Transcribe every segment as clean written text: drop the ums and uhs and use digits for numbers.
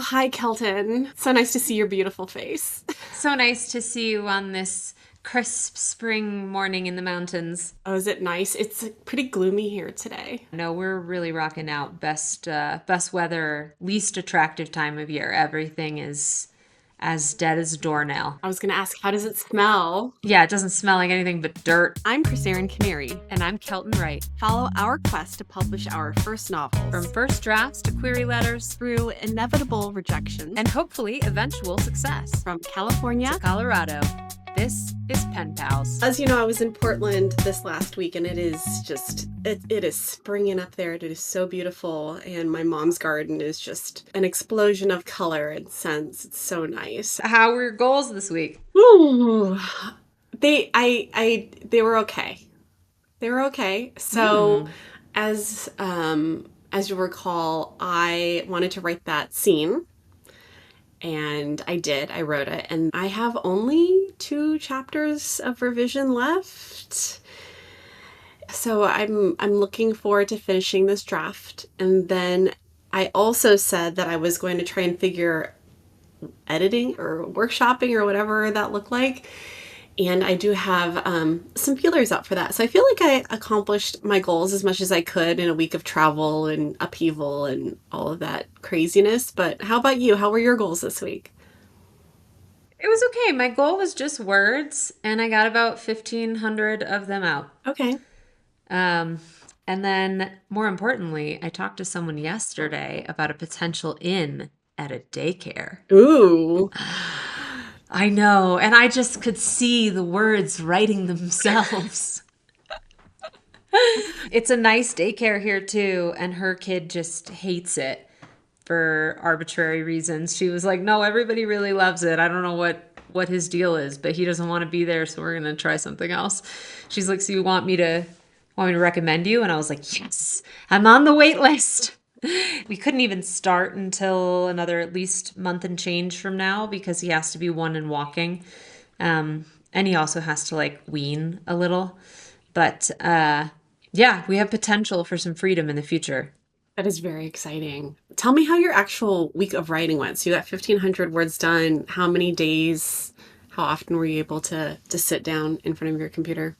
hi, Kelton. So nice to see your beautiful face. So nice to see you on this crisp spring morning in the mountains. Oh, is it nice? It's pretty gloomy here today. No, we're really rocking out. Best weather, least attractive time of year. Everything is as dead as a doornail. I was going to ask, how does it smell? Yeah, it doesn't smell like anything but dirt. I'm Chris Aaron Canary. And I'm Kelton Wright. Follow our quest to publish our first novels. From first drafts to query letters through inevitable rejections. and hopefully eventual success. From California. Colorado. This is Pen Pals. As you know, I was in Portland this last week, and it is just, it is springing up there. It is so beautiful, and my mom's garden is just an explosion of color and scents. It's so nice. How were your goals this week? Ooh, they were okay. They were okay. So, as you recall, I wanted to write that scene. And I did. I wrote it. And I have only 2 chapters of revision left. So I'm looking forward to finishing this draft. And then I also said that I was going to try and figure editing or workshopping or whatever that looked like. And I do have some feelers out for that. So I feel like I accomplished my goals as much as I could in a week of travel and upheaval and all of that craziness. But how about you? How were your goals this week? It was okay. My goal was just words, and I got about 1,500 of them out. Okay. Um, and then, more importantly, I talked to someone yesterday about a potential in at a daycare. Ooh. I know, and I just could see the words writing themselves. It's a nice daycare here too, and her kid just hates it for arbitrary reasons. She was like, "No, everybody really loves it. I don't know what his deal is, but he doesn't want to be there, so we're gonna try something else." She's like, "So you want me to recommend you?" And I was like, "Yes, I'm on the wait list." We couldn't even start until another at least month and change from now because he has to be 1 and walking. And he also has to like wean a little. But yeah, we have potential for some freedom in the future. That is very exciting. Tell me how your actual week of writing went. So you got 1,500 words done. How many days? How often were you able to sit down in front of your computer?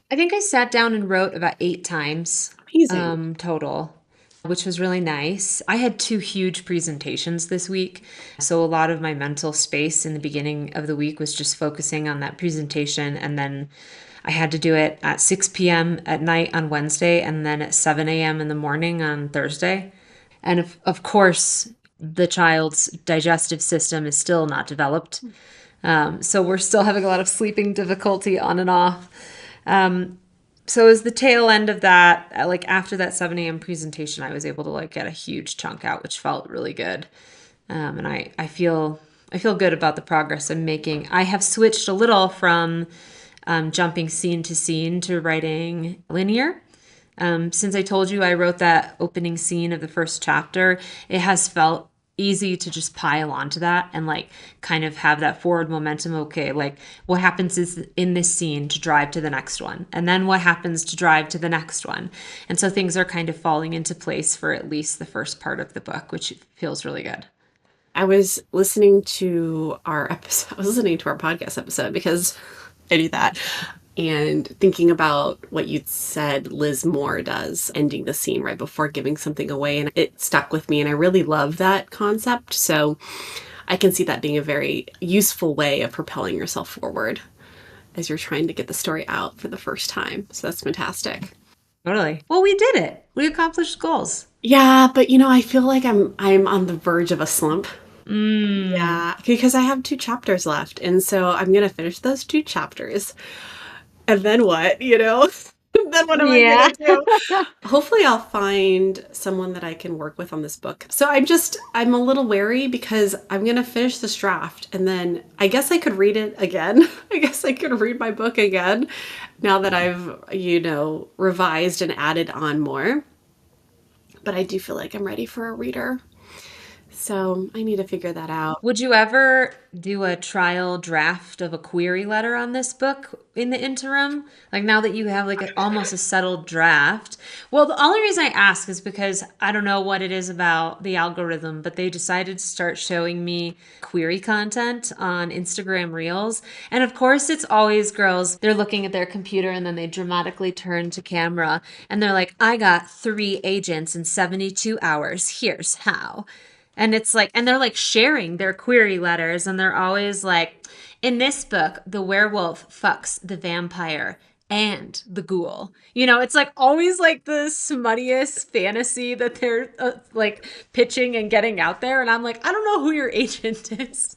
I think I sat down and wrote about 8 times Amazing. total, which was really nice. I had 2 huge presentations this week. So a lot of my mental space in the beginning of the week was just focusing on that presentation. And then I had to do it at 6 p.m. at night on Wednesday and then at 7 a.m. in the morning on Thursday. And of course, the child's digestive system is still not developed. So we're still having a lot of sleeping difficulty on and off. So as the tail end of that, like after that 7 a.m. presentation, I was able to like get a huge chunk out, which felt really good. And I feel good about the progress I'm making. I have switched a little from jumping scene to scene to writing linear. Since I told you I wrote that opening scene of the first chapter, it has felt easy to just pile onto that and like kind of have that forward momentum. Okay, like what happens is in this scene to drive to the next one, and then what happens to drive to the next one. And so things are kind of falling into place for at least the first part of the book, which feels really good. I was listening to our episode. I was listening to our podcast episode because I do that. And thinking about what you'd said Liz Moore does, ending the scene right before giving something away. And it stuck with me. And I really love that concept. So I can see that being a very useful way of propelling yourself forward as you're trying to get the story out for the first time. So that's fantastic. Totally. Well, we did it. We accomplished goals. Yeah, but I feel like I'm on the verge of a slump. Mm. Yeah, because I have 2 chapters left. And so I'm going to finish those 2 chapters. And then what, Then what am I Yeah. gonna do? Hopefully I'll find someone that I can work with on this book. So I'm a little wary because I'm gonna finish this draft and then I guess I could read it again. I guess I could read my book again now that I've, revised and added on more. But I do feel like I'm ready for a reader. So I need to figure that out. Would you ever do a trial draft of a query letter on this book in the interim? Like now that you have like almost a settled draft. Well, the only reason I ask is because I don't know what it is about the algorithm, but they decided to start showing me query content on Instagram Reels. And of course, it's always girls. They're looking at their computer and then they dramatically turn to camera and they're like, I got 3 agents in 72 hours. Here's how. And it's like, and they're like sharing their query letters, and they're always like, in this book, the werewolf fucks the vampire and the ghoul. You know, it's like always like the smuttiest fantasy that they're like pitching and getting out there. And I'm like, I don't know who your agent is,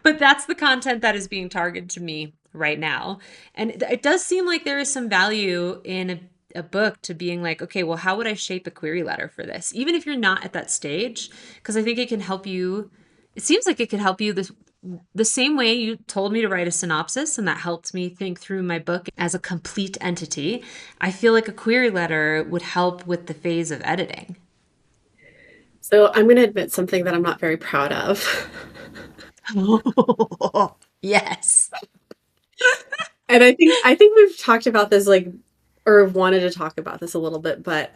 but that's the content that is being targeted to me right now. And it does seem like there is some value in a book to being like, okay, well, how would I shape a query letter for this? Even if you're not at that stage, because I think it can help you. It seems like it could help you the same way you told me to write a synopsis, and that helped me think through my book as a complete entity. I feel like a query letter would help with the phase of editing. So I'm going to admit something that I'm not very proud of. Yes. And I think we've talked about this like or wanted to talk about this a little bit, but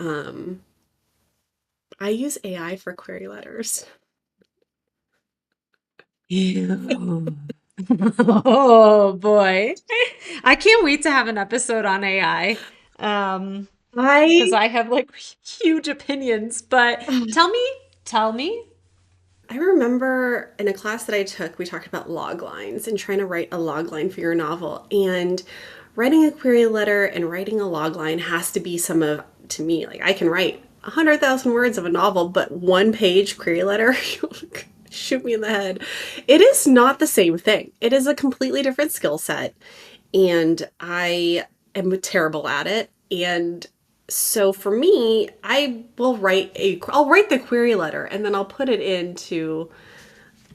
I use AI for query letters. Ew. Oh boy. I can't wait to have an episode on AI. Because I I have like huge opinions, but tell me. I remember in a class that I took, we talked about log lines and trying to write a log line for your novel. And writing a query letter and writing a log line has to be some of, to me, like I can write 100,000 words of a novel, but 1 page query letter, shoot me in the head. It is not the same thing. It is a completely different skill set. And I am terrible at it. And so for me, I'll write the query letter and then I'll put it into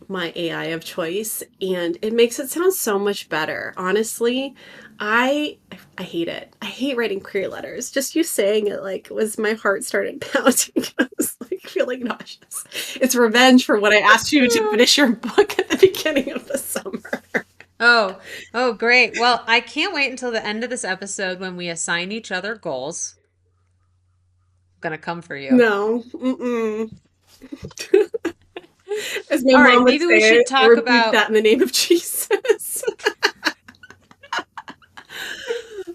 my AI of choice and it makes it sound so much better. Honestly, I I hate it. I hate writing query letters. Just you saying it like was my heart started pounding. I was like feeling nauseous. It's revenge for what I asked you to finish your book at the beginning of the summer. Oh, oh, great. Well, I can't wait until the end of this episode when we assign each other goals. I'm gonna come for you. No. Mm-mm. As my All mom right, would maybe we say, should I talk rebuke about that in the name of Jesus.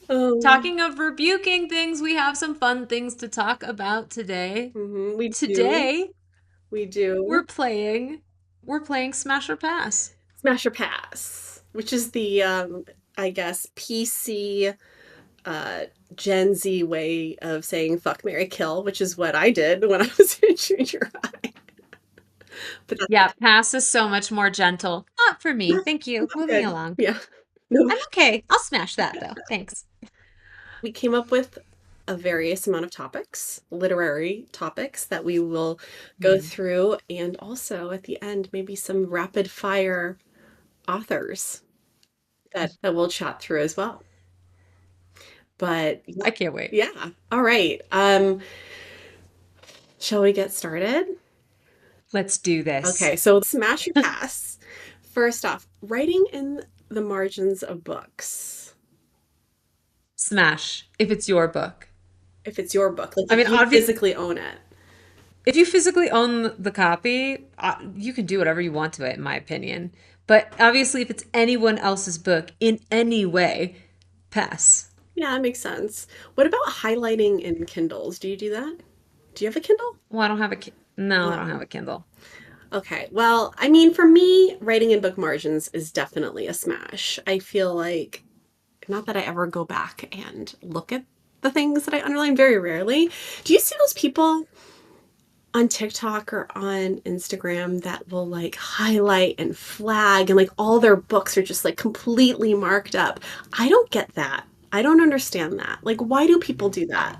um, talking of rebuking things. We have some fun things to talk about today. we do. Today, We we're do. playing we're playing Smash or Pass. Smash or Pass, which is the, I guess, PC uh, Gen Z way of saying fuck, Mary kill, which is what I did when I was in junior high. But that's Yeah, Pass is so much more gentle. Not for me. Thank you. not Moving good. along. Yeah. No. I'm okay. I'll smash that though. Thanks. We came up with a various amount of topics, literary topics that we will go Mhm. through, and also at the end, maybe some rapid fire authors that we'll chat through as well. But I can't wait. yeah, all right. Shall we get started? Let's do this. Okay, so smash your pass. First off, writing in the margins of books. Smash if it's your book. If it's your book, like I if mean, you obviously, physically own it. if you physically own the copy, you can do whatever you want to it, in my opinion. But obviously, if it's anyone else's book in any way, pass. Yeah, that makes sense. What about highlighting in Kindles? Do you do that? Do you have a Kindle? Well, I don't have a no, I don't have Oh, a Kindle. okay. Well, I mean, for me, writing in book margins is definitely a smash. I feel like, not that I ever go back and look at the things that I underline very rarely. Do you see those people on TikTok or on Instagram that will like highlight and flag and like all their books are just like completely marked up? I don't get that. I don't understand that. Like, why do people do that?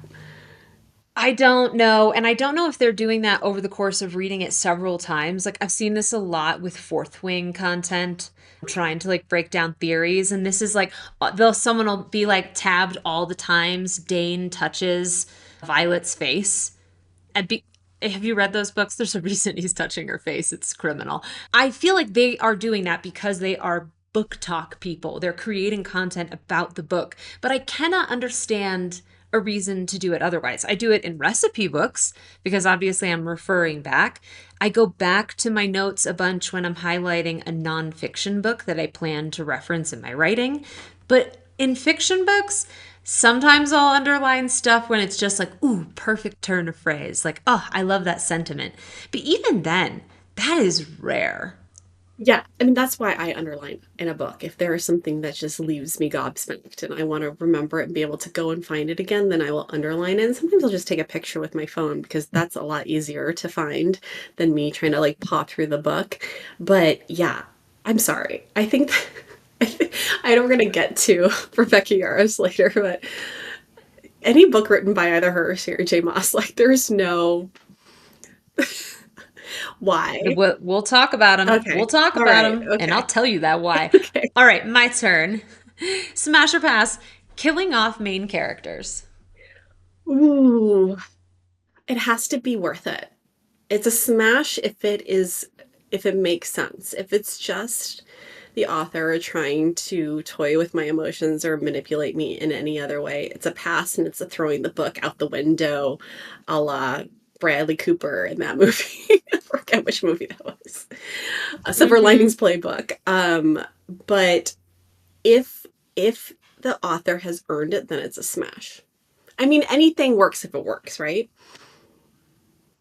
I don't know. And I don't know if they're doing that over the course of reading it several times. Like I've seen this a lot with fourth wing content, trying to like break down theories. And this is like, they'll, someone will be like tabbed all the times Dane touches Violet's face. And Have you read those books? There's a reason he's touching her face. It's criminal. I feel like they are doing that because they are book talk people. They're creating content about the book. But I cannot understand a reason to do it otherwise. I do it in recipe books because obviously I'm referring back. I go back to my notes a bunch when I'm highlighting a nonfiction book that I plan to reference in my writing. But in fiction books, sometimes I'll underline stuff when it's just like, ooh, perfect turn of phrase. Like, oh, I love that sentiment. But even then, that is rare. Yeah, I mean that's why I underline in a book. If there is something that just leaves me gobsmacked and I want to remember it and be able to go and find it again, then I will underline it. And sometimes I'll just take a picture with my phone because that's a lot easier to find than me trying to like paw through the book. But yeah, I'm sorry. I think I know we're gonna get to Rebecca Yarros later, but any book written by either her or Sarah J. Maas, like there's no why. We'll talk about them. We'll Okay. talk All about right. them, and I'll Okay. tell you that why. Okay. All right, my turn. Smash or pass. Killing off main characters. Ooh, it has to be worth it. It's a smash if it makes sense. If it's just the author trying to toy with my emotions or manipulate me in any other way, it's a pass and it's a throwing the book out the window, a la Bradley Cooper in that movie. I forget which movie that was. A Silver Mm-hmm. Linings Playbook. But if if the author has earned it, then it's a smash. I mean, anything works if it works, right?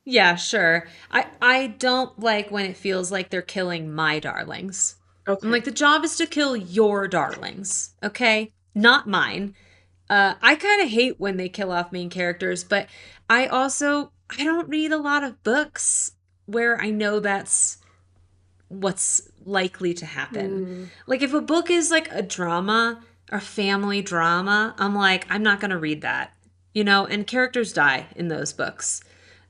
Yeah, sure. I don't like when it feels like they're killing my darlings. I'm like, Okay. the job is to kill your darlings, okay? Not mine. I kind of hate when they kill off main characters, but I don't read a lot of books where I know that's what's likely to happen. Hmm. Like if a book is like a drama or family drama, I'm like, I'm not going to read that. And characters die in those books.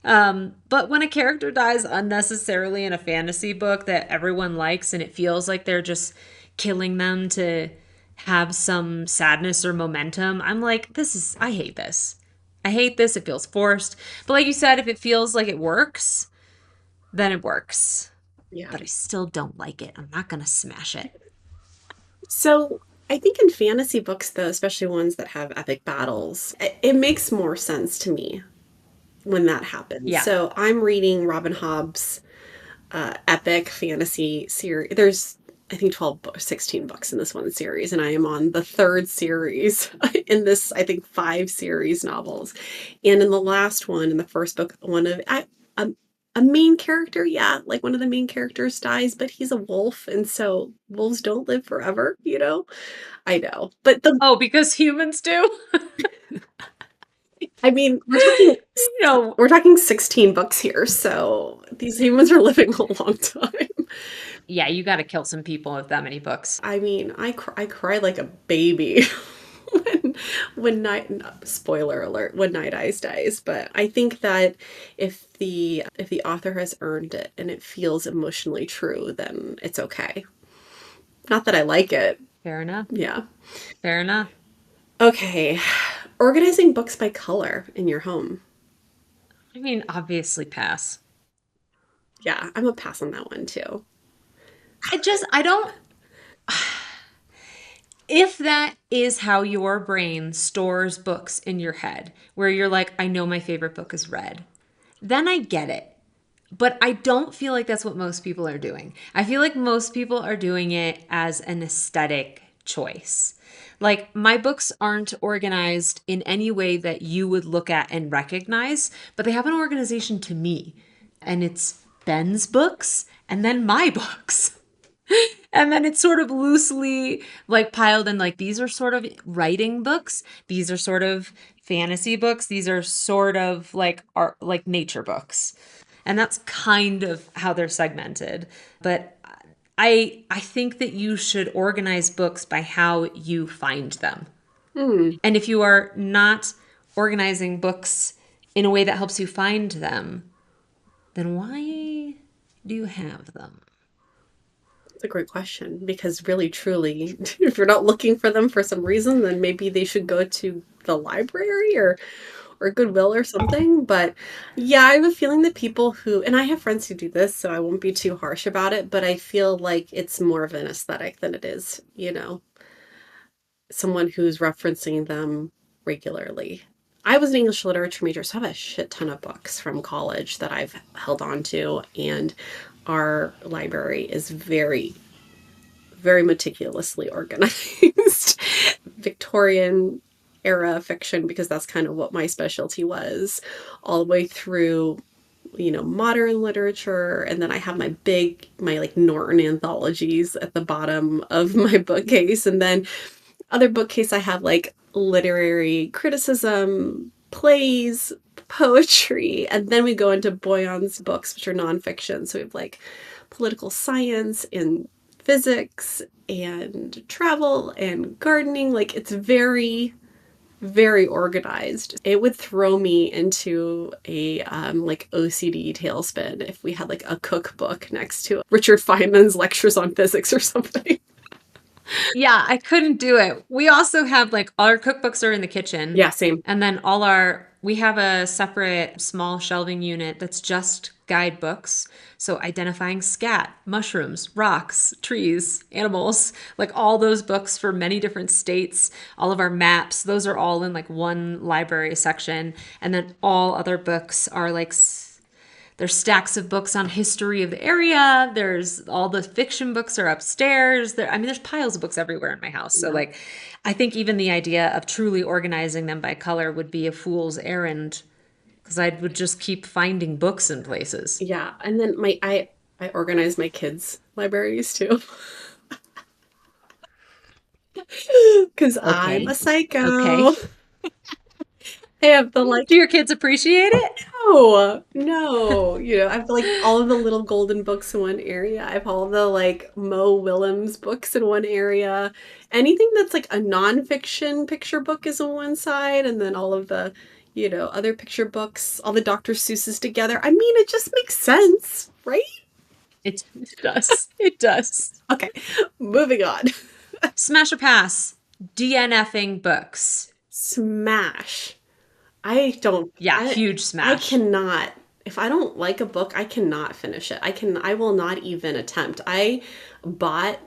But when a character dies unnecessarily in a fantasy book that everyone likes and it feels like they're just killing them to have some sadness or momentum, I'm like, I hate this. I hate this. It feels forced. But like you said, if it feels like it works, then it works. Yeah. But I still don't like it. I'm not going to smash it. So I think in fantasy books, though, especially ones that have epic battles, it makes more sense to me when that happens. Yeah. So I'm reading Robin Hobb's epic fantasy series. There's, I think, 12 books, 16 books in this one series, and I am on the third series in this, I think, five series novels. And in the last one, in the first book, a, a main character, yeah, like one of the main characters dies, but he's a wolf, and so wolves don't live forever, you know? I know. But Oh, because humans do? I mean, You know, we're talking 16 books here, so these humans are living a long time. yeah, you got to kill some people with that many books. I mean, I cry like a baby when night spoiler alert when Night Eyes dies, but I think that if the author has earned it and it feels emotionally true, then it's okay. Not that I like it. Fair enough. Yeah. Fair enough. Okay. Organizing books by color in your home. I mean, obviously pass. Yeah, I'm a pass on that one too. I don't, if that is how your brain stores books in your head, where you're like, I know my favorite book is red, then I get it. But I don't feel like that's what most people are doing. I feel like most people are doing it as an aesthetic choice. Like, my books aren't organized in any way that you would look at and recognize, but they have an organization to me. And it's Ben's books and then my books. And then it's sort of loosely like piled in like these are sort of writing books, these are sort of fantasy books, these are sort of like art like nature books. And that's kind of how they're segmented. But I think that you should organize books by how you find them. Hmm. And if you are not organizing books in a way that helps you find them, then why do you have them? That's a great question because really, truly, if you're not looking for them for some reason, then maybe they should go to the library or Goodwill or something. But yeah, I have a feeling that people who, and I have friends who do this, so I won't be too harsh about it, but I feel like it's more of an aesthetic than it is, someone who's referencing them regularly. I was an English literature major, so I have a shit ton of books from college that I've held on to, and our library is very, very meticulously organized. Victorian era fiction, because that's kind of what my specialty was, all the way through modern literature. And then I have my like Norton anthologies at the bottom of my bookcase. And then other bookcase, I have like literary criticism, plays, poetry, and then we go into Boyan's books, which are nonfiction. So we have like political science and physics and travel and gardening. Like it's very, very organized. It would throw me into a like OCD tailspin if we had like a cookbook next to Richard Feynman's lectures on physics or something. Yeah, I couldn't do it. We also have like all our cookbooks are in the kitchen. Yeah, same. And then we have a separate small shelving unit that's just guidebooks. So identifying scat, mushrooms, rocks, trees, animals, like all those books for many different states, all of our maps, those are all in like one library section. And then all other books are like there's stacks of books on history of the area. There's all the fiction books are upstairs. There's piles of books everywhere in my house. So Yeah. like, I think even the idea of truly organizing them by color would be a fool's errand because I would just keep finding books in places. Yeah, and then I organize my kids' libraries too. Because I'm a Okay. psycho. Okay. I have the like, Do your kids appreciate it? no, no. I have like all of the little golden books in one area. I have all the like Mo Willems books in one area. Anything that's like a nonfiction picture book is on one side, and then all of the, other picture books, all the Dr. Seuss's together. I mean, it just makes sense, right? It does. It does. Okay, moving on. Smash or pass. DNFing books. Smash. I don't Yeah, I huge I smash. cannot, if I don't like a book, I cannot finish it. I will not even attempt. I bought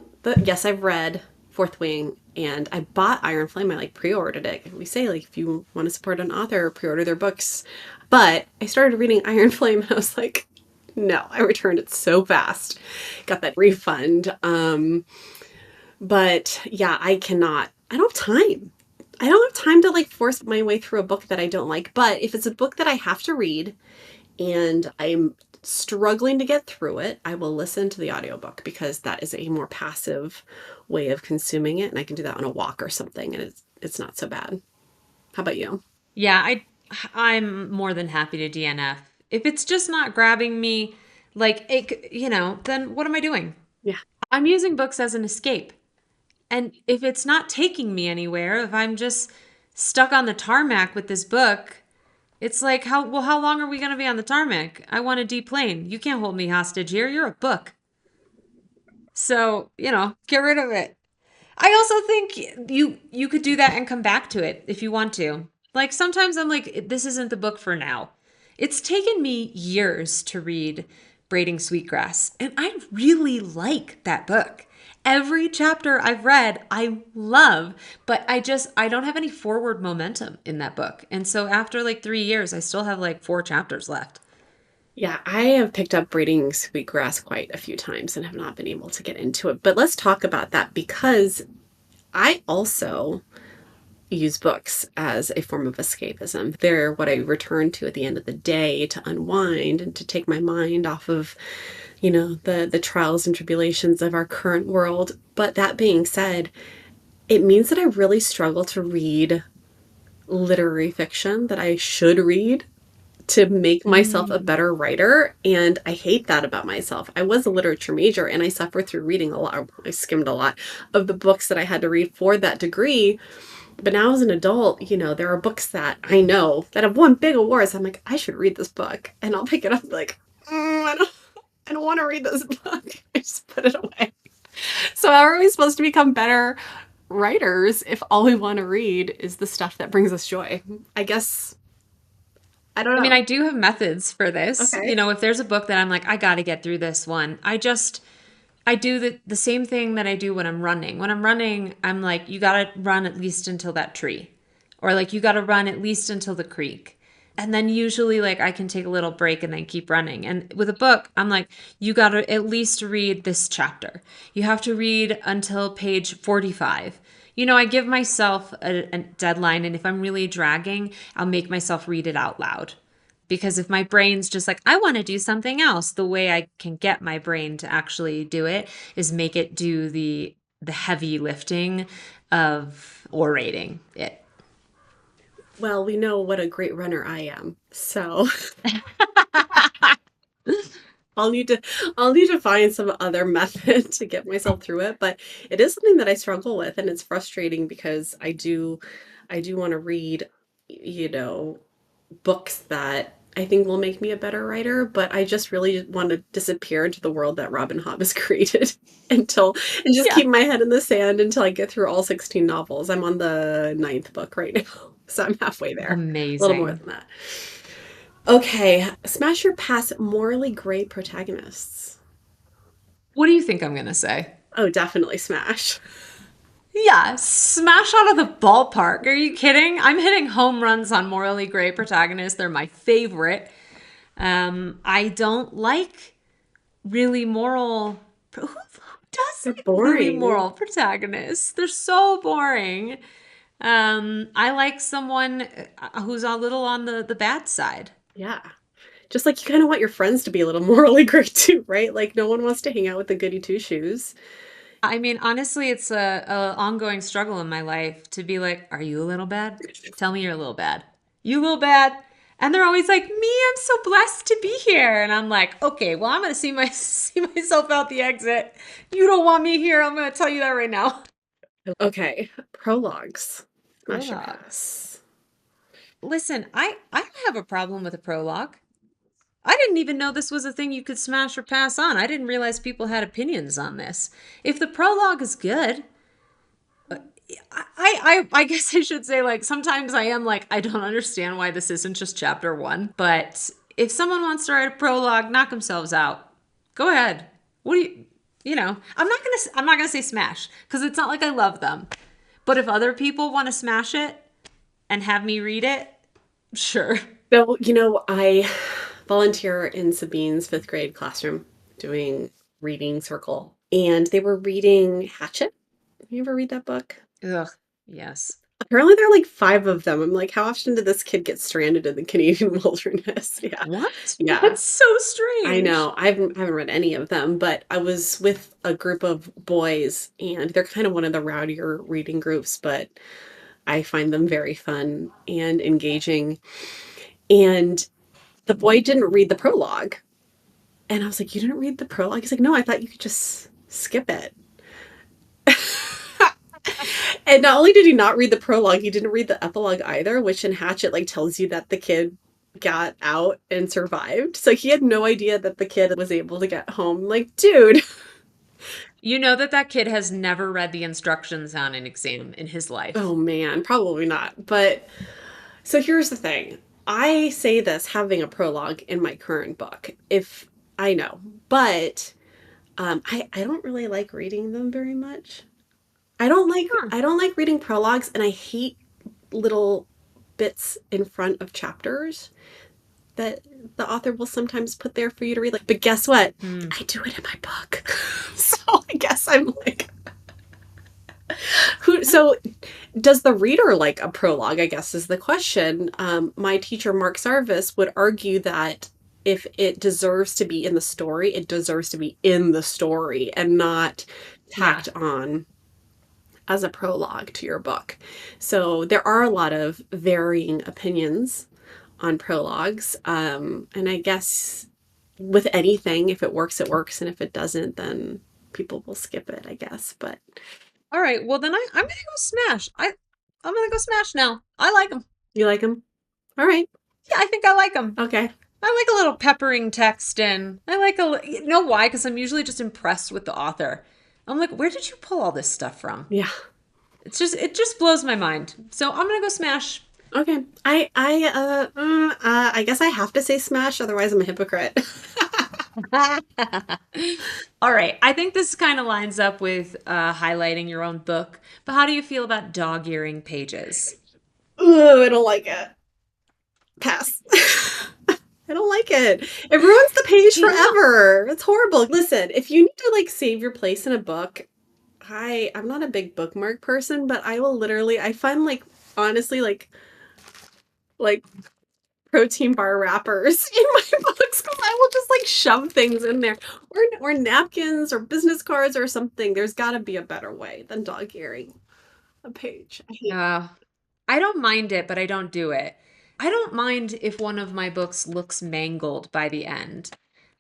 yes, I've read Fourth Wing, and I bought Iron Flame. I like pre-ordered it. We say like if you want to support an author, pre-order their books. But I started reading Iron Flame and I was like, no, I returned it so fast. Got that refund. But yeah, I cannot. I don't have time. I don't have time to like force my way through a book that I don't like. But if it's a book that I have to read and I'm struggling to get through it, I will listen to the audiobook because that is a more passive way of consuming it. And I can do that on a walk or something, and it's not so bad. How about you? Yeah, I'm more than happy to DNF. If it's just not grabbing me, like then what am I doing? Yeah. I'm using books as an escape. And if it's not taking me anywhere, if I'm just stuck on the tarmac with this book, it's like how long are we going to be on the tarmac? I want to deplane. You can't hold me hostage here. You're a book. So, get rid of it. I also think you could do that and come back to it if you want to. Like sometimes I'm like, this isn't the book for now. It's taken me years to read Braiding Sweetgrass, and I really like that book. Every chapter I've read, I love, but I don't have any forward momentum in that book. And so after like 3 years, I still have like 4 chapters left. Yeah, I have picked up Braiding Sweetgrass quite a few times and have not been able to get into it. But let's talk about that because I also use books as a form of escapism. They're what I return to at the end of the day to unwind and to take my mind off of, the trials and tribulations of our current world. But that being said, it means that I really struggle to read literary fiction that I should read to make myself a Mm. better writer. And I hate that about myself. I was a literature major and I suffered through reading a lot. I skimmed a lot of the books that I had to read for that degree. But now as an adult, there are books that I know that have won big awards. I'm like, I should read this book. And I'll pick it up like, I don't want to read this book. I just put it away. So how are we supposed to become better writers if all we want to read is the stuff that brings us joy? I guess I don't I mean, know. I do have methods for this. Okay. If there's a book that I'm like, I got to get through this one, I do the same thing that I do when I'm running. When I'm running, I'm like, you got to run at least until that tree, or like, you got to run at least until the creek. And then usually, like, I can take a little break and then keep running. And with a book, I'm like, you got to at least read this chapter. You have to read until page 45. I give myself a deadline, and if I'm really dragging, I'll make myself read it out loud. Because if my brain's just like, I want to do something else, the way I can get my brain to actually do it is make it do the heavy lifting of orating it. Well, we know what a great runner I am. So I'll need to I'll need to find some other method to get myself through it, but it is something that I struggle with and it's frustrating because I do want to read, you know, books that I think will make me a better writer, but I just really want to disappear into the world that Robin Hobb has created until and just Yeah. keep my head in the sand until I get through all 16 novels. I'm on the ninth book right now, so I'm halfway there. A little more Amazing. than that. Okay, smash or pass morally gray protagonists. What do you think I'm going to say? Oh, definitely smash. Yeah, smash out of the ballpark. Are you kidding? I'm hitting home runs on morally gray protagonists. They're my favorite. I don't like really moral. Who does They're like really boring. moral protagonists? They're so boring. I like someone who's a little on the bad side. Yeah. Just like you kind of want your friends to be a little morally gray too, right? Like no one wants to hang out with the goody two shoes. I mean, honestly, it's a ongoing struggle in my life to be like, are you a little bad? Tell me you're a little bad. You a little bad? And they're always like, me, I'm so blessed to be here. And I'm like, okay, well, I'm gonna see myself out the exit. You don't want me here. I'm gonna tell you that right now. Okay, prologues. Smash or Prologues. pass? Listen, I don't have a problem with a prologue. I didn't even know this was a thing you could smash or pass on. I didn't realize people had opinions on this. If the prologue is good, I guess I should say, like, sometimes I am like, I don't understand why this isn't just chapter one. But if someone wants to write a prologue, knock themselves out. Go ahead. What do I'm not gonna say smash because it's not like I love them. But if other people want to smash it and have me read it, sure. So, I volunteer in Sabine's fifth grade classroom doing reading circle, and they were reading Hatchet. You ever read that book? Ugh. Yes. Apparently, there are like five of them. I'm like, how often did this kid get stranded in the Canadian wilderness? Yeah. What? Yeah. That's so I strange. know. I haven't read any of them, but I was with a group of boys, and they're kind of one of the rowdier reading groups, but I find them very fun and engaging. And the boy didn't read the prologue. And I was like, you didn't read the prologue? He's like, no, I thought you could just skip it. And not only did he not read the prologue, he didn't read the epilogue either, which in Hatchet like tells you that the kid got out and survived. So he had no idea that the kid was able to get home. Like, dude. You know that kid has never read the instructions on an exam in his Oh life. man, probably not. But so here's the thing. I say this having a prologue in my current book. If I know, but I don't really like reading them very much. Huh. I don't like reading prologues, and I hate little bits in front of chapters that the author will sometimes put there for you to read. Like, but guess what? Hmm. I do it in my book. So I guess I'm like, who? So does the reader like a prologue? I guess is the question. My teacher Mark Sarvis would argue that if it deserves to be in the story, it deserves to be in the story and not Yeah. tacked on as a prologue to your book. So there are a lot of varying opinions on prologues. And I guess with anything, if it works, it works. And if it doesn't, then people will skip it, I guess. But All right. Well, then I'm gonna go smash. I'm gonna go smash now. I like them. you like them? All right. Yeah, I think I like them. Okay. I like a little peppering text in. You know why? Because I'm usually just impressed with the author. I'm like, where did you pull all this stuff from? Yeah. It just blows my mind. So I'm gonna go smash. Okay. I guess I have to say smash, otherwise I'm a hypocrite. All right. I think this kind of lines up with highlighting your own book. But how do you feel about dog earing pages? Ooh, I don't like it. Pass. I don't like it. It ruins the page Do you know? forever. It's horrible. Listen, if you need to like save your place in a book, I'm not a big bookmark person, but I will literally I find like honestly like protein bar wrappers in my books because I will just like shove things in there or napkins or business cards or something. There's got to be a better way than dog earing a page. I hate Uh, I don't mind it, but I don't do it. I don't mind if one of my books looks mangled by the end.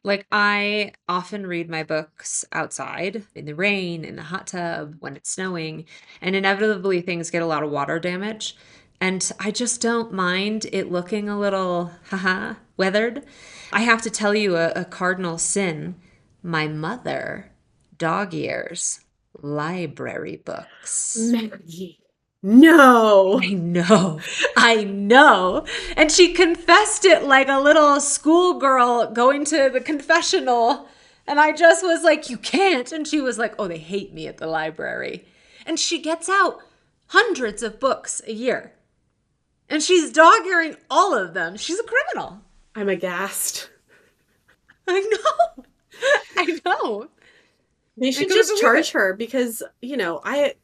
Like, I often read my books outside in the rain, in the hot tub, when it's snowing, and inevitably things get a lot of water damage. And I just don't mind it looking a little, haha, weathered. I have to tell you a cardinal sin. My mother dog ears library books. Maggie. No. I know. I know. And she confessed it like a little schoolgirl going to the confessional. And I just was like, you can't. And she was like, oh, they hate me at the library. And she gets out hundreds of books a year. And she's dog earing all of them. She's a criminal. I'm aghast. I know. I know. They I should couldn't just believe charge it. her because, I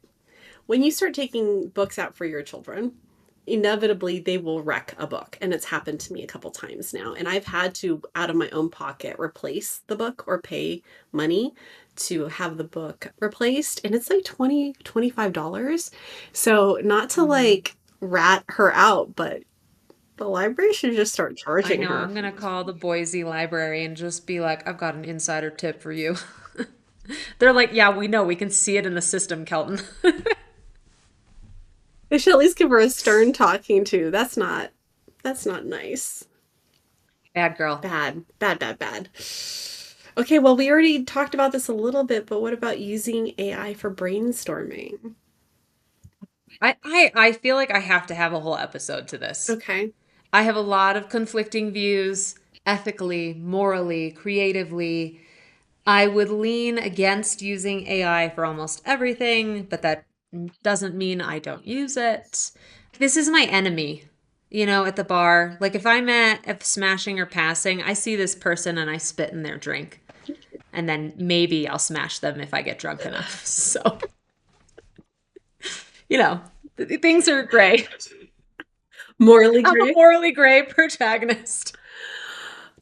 when you start taking books out for your children, inevitably they will wreck a book. And it's happened to me a couple times now. And I've had to, out of my own pocket, replace the book or pay money to have the book replaced. And it's like $25. So, not to Mhm. like rat her out, but the library should just start I charging know. her. I'm going to call the Boise Library and just be like, I've got an insider tip for you. They're like, yeah, we know. We can see it in the system, Kelton. They should at least give her a stern talking to. That's not nice. Bad girl. Bad, bad, bad, bad. Okay, well, we already talked about this a little bit, but what about using AI for brainstorming? I feel like I have to have a whole episode to this. Okay. I have a lot of conflicting views ethically, morally, creatively. I would lean against using AI for almost everything, but that doesn't mean I don't use it. This is my enemy, at the bar. Like if smashing or passing, I see this person and I spit in their drink. And then maybe I'll smash them if I get drunk enough. So, things are gray. Morally I'm a gray? morally gray protagonist.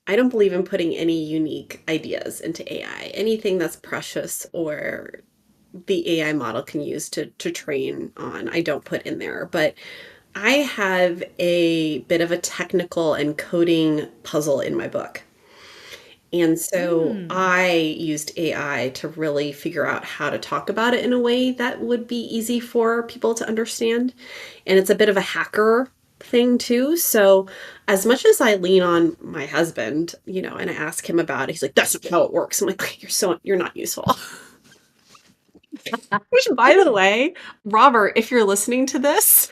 I don't believe in putting any unique ideas into AI. Anything that's precious or the AI model can use to train on, I don't put in there. But I have a bit of a technical and coding puzzle in my book. And so Mm. I used AI to really figure out how to talk about it in a way that would be easy for people to understand. And it's a bit of a hacker thing too. So as much as I lean on my husband, and I ask him about it, he's like, that's not how it works. I'm like, you're not useful. Which by the way, Robert, if you're listening to this,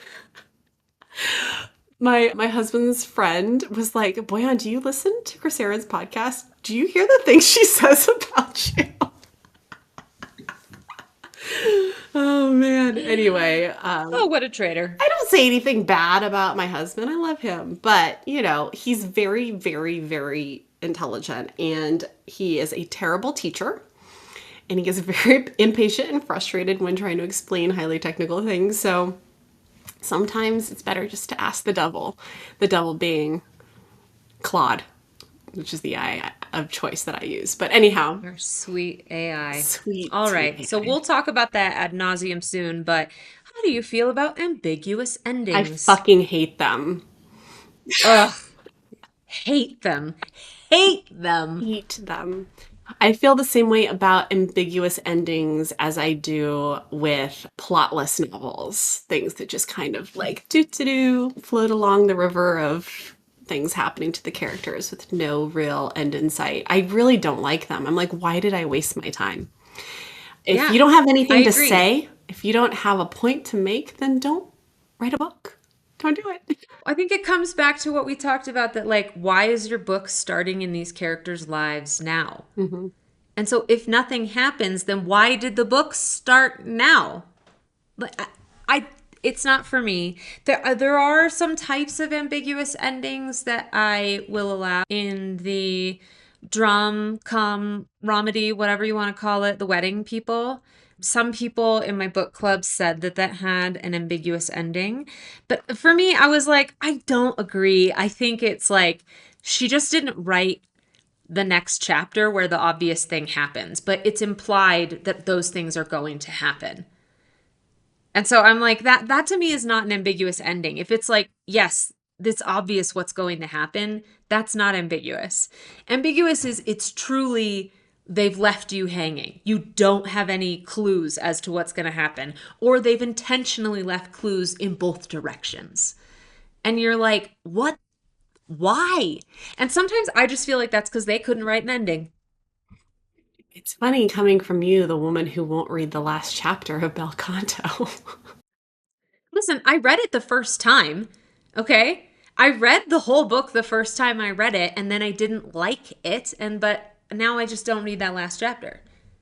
my husband's friend was like, Boyan, do you listen to Chris Aaron's podcast? Do you hear the things she says about you? Oh man. Anyway, Oh, what a traitor. I don't say anything bad about my husband. I love him, but he's very, very, very intelligent and he is a terrible teacher. And he gets very impatient and frustrated when trying to explain highly technical things. So sometimes it's better just to ask the devil being Claude, which is the AI of choice that I use. But anyhow, Our sweet AI. sweet, All sweet right. So AI. we'll talk about that ad nauseum soon, but how do you feel about ambiguous I endings? fucking hate them. Ugh, hate them. Hate them. Hate them. I feel the same way about ambiguous endings as I do with plotless novels. Things that just kind of like do to do float along the river of things happening to the characters with no real end in sight. I really don't like them. I'm like, why did I waste my time? If you Yeah, don't have I anything to agree. say, if you don't have a point to make, then don't write a book. Don't do it. I think it comes back to what we talked about, that like, why is your book starting in these characters' lives now? Hmm. And so if nothing happens, then why did the book start now? Like, I it's not for me. There are some types of ambiguous endings that I will allow in the drum com romedy, whatever you want to call it, the wedding people. Some people in my book club said that that had an ambiguous ending. But for me, I was like, I don't agree. I think it's like she just didn't write the next chapter where the obvious thing happens, but it's implied that those things are going to happen. And so I'm like, that to me is not an ambiguous ending. If it's like, yes, it's obvious what's going to happen, that's not ambiguous. Ambiguous is it's truly they've left you hanging. You don't have any clues as to what's going to happen, or they've intentionally left clues in both directions. And you're like, what? Why? And sometimes I just feel like that's because they couldn't write an ending. It's funny coming from you, the woman who won't read the last chapter of Bel Canto. Listen, I read it the first time, okay? I read the whole book the first time I read it, and then I didn't like it, and but now I just don't read that last chapter.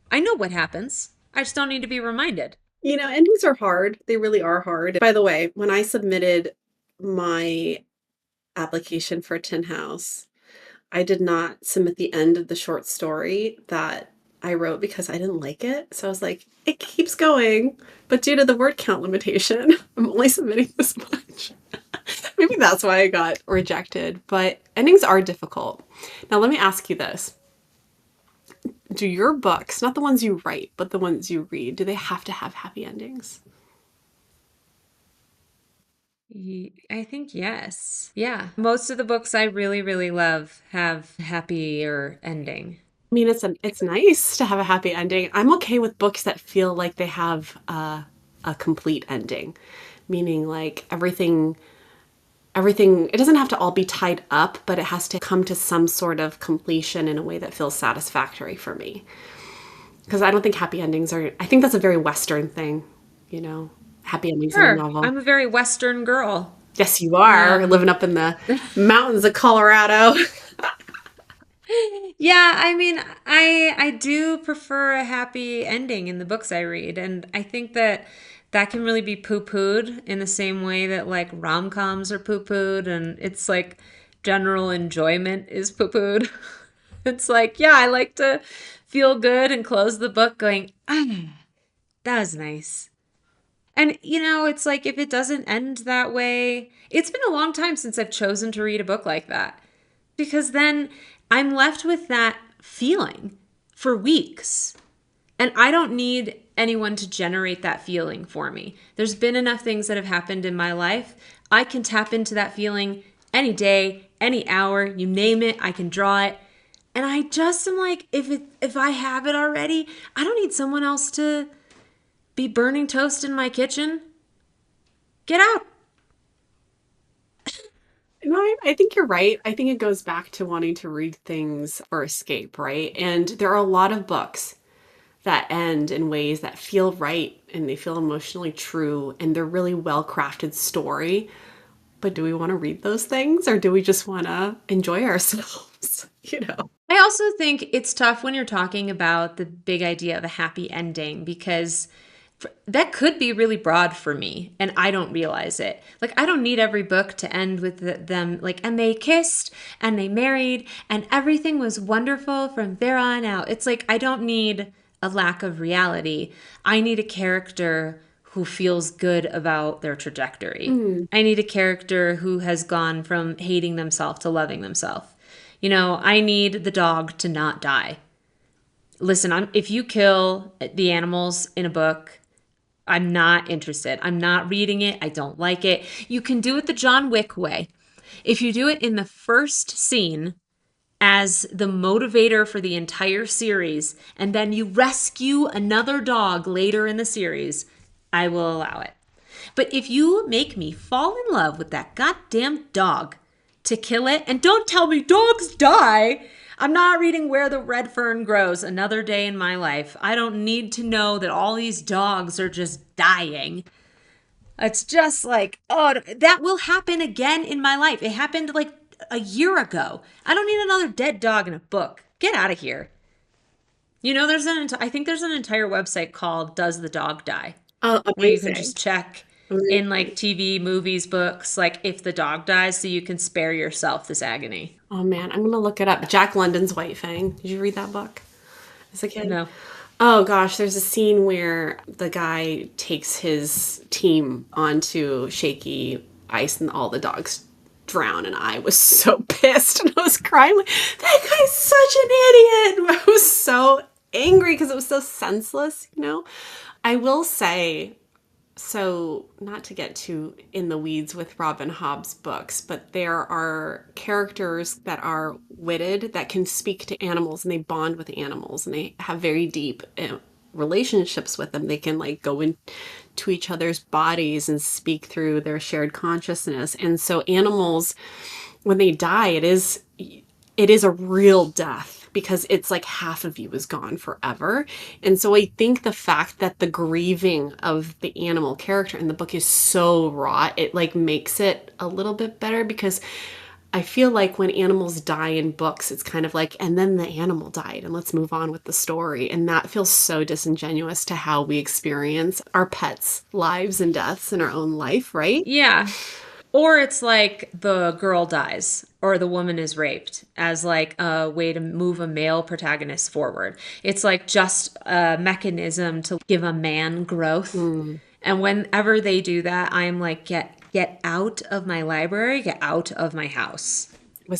I know what happens. I just don't need to be reminded. Endings are hard. They really are hard. By the way, when I submitted my application for Tin House, I did not submit the end of the short story that I wrote because I didn't like it. So I was like, it keeps going, but due to the word count limitation, I'm only submitting this much. Maybe that's why I got rejected, but endings are difficult. Now, let me ask you this. Do your books, not the ones you write, but the ones you read, do they have to have happy endings? I think yes. Yeah. Most of the books I really, really love have happier ending. I mean, it's nice to have a happy ending. I'm okay with books that feel like they have a complete ending, meaning like everything. It doesn't have to all be tied up, but it has to come to some sort of completion in a way that feels satisfactory for me. Because I don't think happy endings are. I think that's a very Western thing, you know. Happy endings in a Sure. novel. I'm a very Western girl. Yes, you are living up in the mountains of Colorado. Yeah, I mean, I do prefer a happy ending in the books I read, and I think that that can really be poo-pooed in the same way that like rom-coms are poo-pooed, and it's like general enjoyment is poo-pooed. It's like, yeah, I like to feel good and close the book going, ah, that was nice. And it's like if it doesn't end that way, it's been a long time since I've chosen to read a book like that because then I'm left with that feeling for weeks. And I don't need anyone to generate that feeling for me. There's been enough things that have happened in my life. I can tap into that feeling any day, any hour, you name it, I can draw it. And I just am like, if I have it already, I don't need someone else to be burning toast in my kitchen. Get out. No, I think you're right. I think it goes back to wanting to read things for escape, right? And there are a lot of books that end in ways that feel right and they feel emotionally true and they're really well crafted story. But do we want to read those things or do we just want to enjoy ourselves? You know? I also think it's tough when you're talking about the big idea of a happy ending because that could be really broad for me and I don't realize it. Like I don't need every book to end with them like and they kissed and they married and everything was wonderful from there on out. It's like I don't need a lack of reality. I need a character who feels good about their trajectory. Mm. I need a character who has gone from hating themselves to loving themselves. I need the dog to not die. Listen, if you kill the animals in a book, I'm not interested. I'm not reading it. I don't like it. You can do it the John Wick way. If you do it in the first scene as the motivator for the entire series, and then you rescue another dog later in the series, I will allow it. But if you make me fall in love with that goddamn dog to kill it, and don't tell me dogs die. I'm not reading Where the Red Fern Grows another day in my life. I don't need to know that all these dogs are just dying. It's just like, oh, that will happen again in my life. It happened like a year ago. I don't need another dead dog in a book. Get out of here. You know, I think there's an entire website called Does the Dog Die? Oh, Where you can amazing. just check in like Amazing. TV, movies, books, like if the dog dies so you can spare yourself this agony. Oh man, I'm gonna look it up. Jack London's White Fang. Did you read that book as a kid? No. Oh gosh, there's a scene where the guy takes his team onto shaky ice and all the dogs drown, and I was so pissed and I was crying like, that guy's such an idiot. I was so angry because it was so senseless, you know? I will say, so not to get too in the weeds with Robin Hobb's books, but there are characters that are witted that can speak to animals and they bond with animals and they have very deep relationships with them. They can like go into each other's bodies and speak through their shared consciousness. And so animals, when they die, it is a real death because it's like half of you is gone forever. And so I think the fact that the grieving of the animal character in the book is so raw, it like makes it a little bit better because I feel like when animals die in books, it's kind of like, and then the animal died, and let's move on with the story. And that feels so disingenuous to how we experience our pets' lives and deaths in our own life, right? Yeah. Or it's like the girl dies or the woman is raped as like a way to move a male protagonist forward. It's like just a mechanism to give a man growth. Mm. And whenever they do that, I'm like, get out of my library, get out of my house.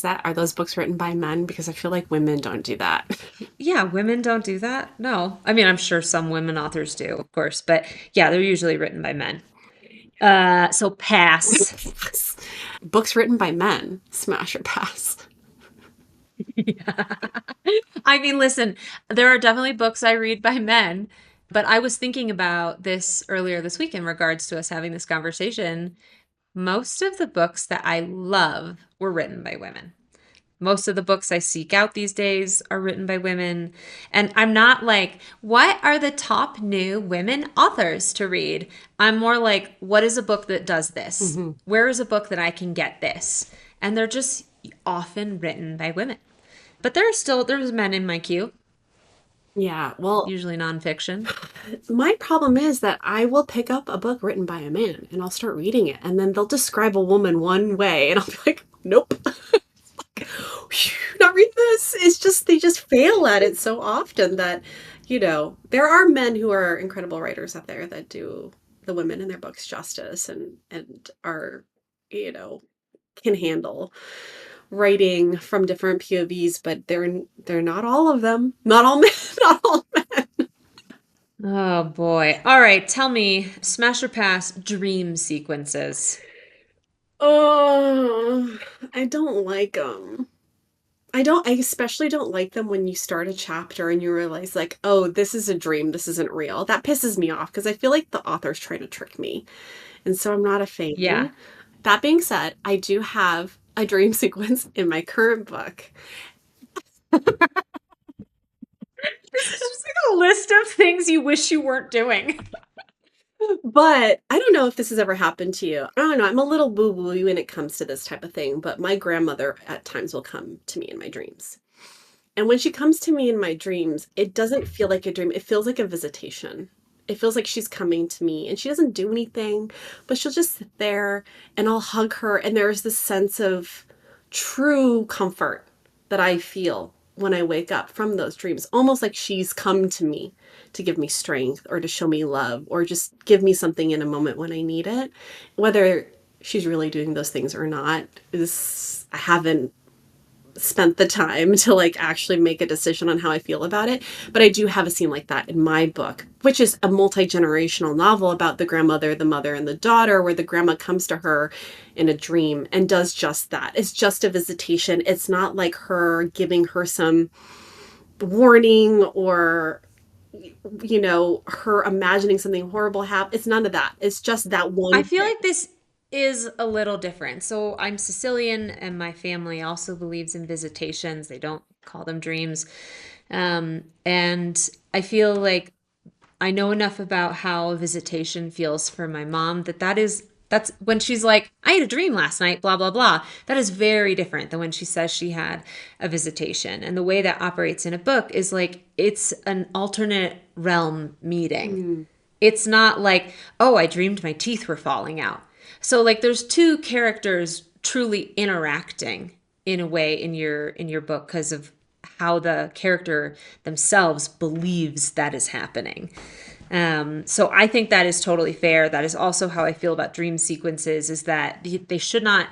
Are those books written by men? Because I feel like women don't do that. Yeah, women don't do that. No. I mean, I'm sure some women authors do, of course, but yeah, they're usually written by men. So pass. Books written by men, smash or pass. Yeah. I mean, listen, there are definitely books I read by men, but I was thinking about this earlier this week in regards to us having this conversation. Most of the books that I love were written by women. Most of the books I seek out these days are written by women. And I'm not like, what are the top new women authors to read? I'm more like, what is a book that does this? Hmm. Where is a book that I can get this? And they're just often written by women. But there's men in my queue, Yeah, well, usually nonfiction. my problem is that I will pick up a book written by a man and I'll start reading it, and then they'll describe a woman one way, and I'll be like, nope, not read this. It's just, they just fail at it so often that, there are men who are incredible writers out there that do the women in their books justice and are, you know, can handle writing from different POVs, but they're not all of them. Not all men, not all men. Oh boy. All right, tell me, smash or pass dream sequences. Oh, I don't like them. I especially don't like them when you start a chapter and you realize, like, oh, this is a dream, this isn't real. That pisses me off because I feel like the author's trying to trick me. And so I'm not a Yeah. fan. That being said, I do have a dream sequence in my current book. This is just like a list of things you wish you weren't doing. But I don't know if this has ever happened to you. I don't know. I'm a little woo woo when it comes to this type of thing, but my grandmother at times will come to me in my dreams. And when she comes to me in my dreams, it doesn't feel like a dream. It feels like a visitation. It feels like she's coming to me and she doesn't do anything, but she'll just sit there and I'll hug her. And there's this sense of true comfort that I feel when I wake up from those dreams, almost like she's come to me to give me strength or to show me love or just give me something in a moment when I need it. Whether she's really doing those things or not is, I haven't spent the time to like actually make a decision on how I feel about it. But I do have a scene like that in my book, which is a multi-generational novel about the grandmother, the mother, and the daughter, where the grandma comes to her in a dream and does just that. It's just a visitation. It's not like her giving her some warning or her imagining something horrible happen. It's none of that. It's just that I one feel thing. like this is a little different. So I'm Sicilian and my family also believes in visitations. They don't call them dreams. And I feel like I know enough about how a visitation feels for my mom that's when she's like, I had a dream last night, blah, blah, blah. That is very different than when she says she had a visitation. And the way that operates in a book is like it's an alternate realm meeting. Mm. It's not like, oh, I dreamed my teeth were falling out. So like there's two characters truly interacting in a way in your book because of how the character themselves believes that is happening. So I think that is totally fair. That is also how I feel about dream sequences, is that they should not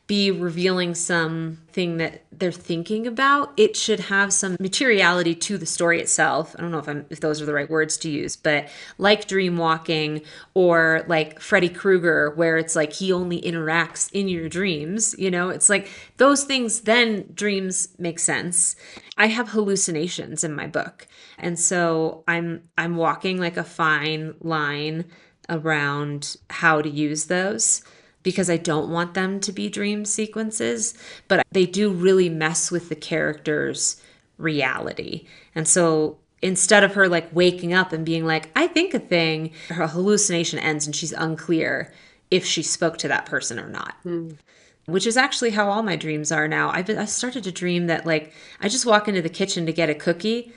be revealing something that they're thinking about. It should have some materiality to the story itself. I don't know if those are the right words to use, but like dream walking or like Freddy Krueger, where it's like he only interacts in your dreams, you know, it's like those things, then dreams make sense. I have hallucinations in my book. And so I'm walking like a fine line around how to use those because I don't want them to be dream sequences, but they do really mess with the character's reality. And so instead of her like waking up and being like, I think a thing, her hallucination ends and she's unclear if she spoke to that person or not. Mm. Which is actually how all my dreams are now. I started to dream that like I just walk into the kitchen to get a cookie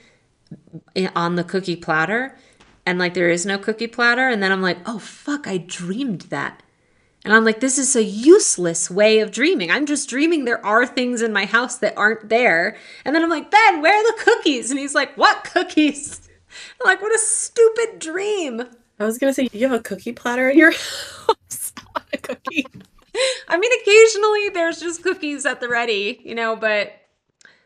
on the cookie platter and like there is no cookie platter, and then I'm like, oh fuck, I dreamed that. And I'm like, this is a useless way of dreaming. I'm just dreaming there are things in my house that aren't there. And then I'm like, Ben, where are the cookies? And he's like, what cookies? I'm like, what a stupid dream. I was gonna say, you have a cookie platter in your house. I want a cookie. I mean, occasionally there's just cookies at the ready, you know, but